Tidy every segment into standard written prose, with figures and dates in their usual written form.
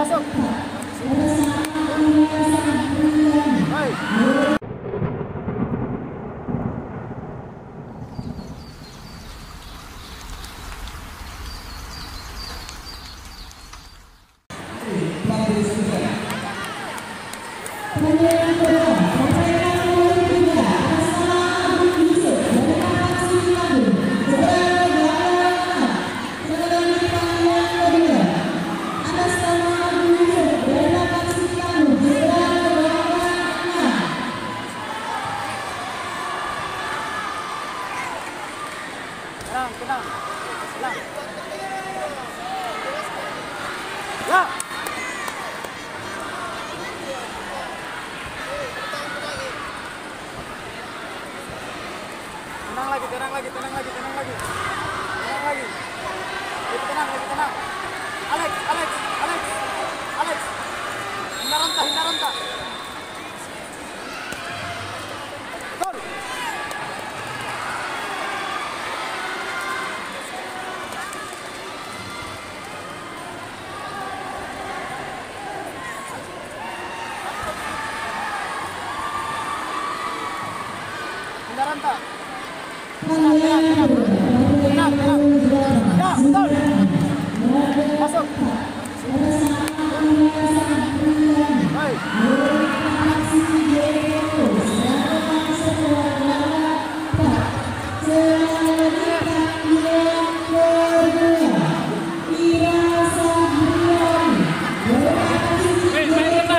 masuk. Hai. Tenang. Ya. Tenang lagi. Tenang lagi. Tenang. Alex. Hindar rentah. Gol. Tenang. Ya, betul. Masuk. Hai.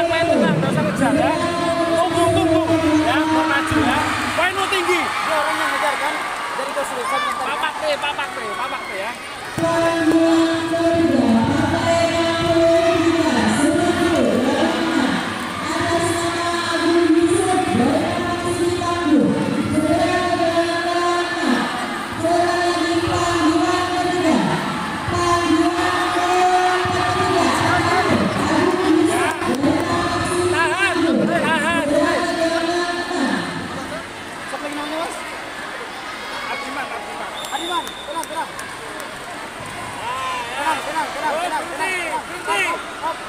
Main tenang, nggak usah ngejar ya. Tunggu. Ya, maju ya. Poin lu tinggi. Dia orang yang ngejar kan. Jadi kesulitan. Papak P ya. Adiman, tenang. Berhenti.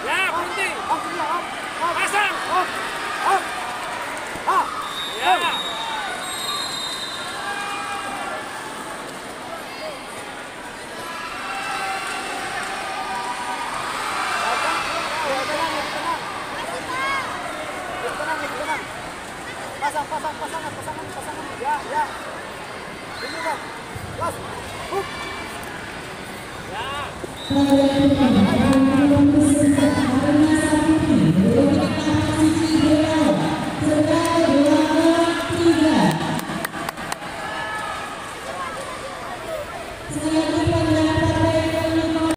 Ya, berhenti. Pasang. Ya. Tenang. Pasang. Ya. Ini kan. Las. Ya.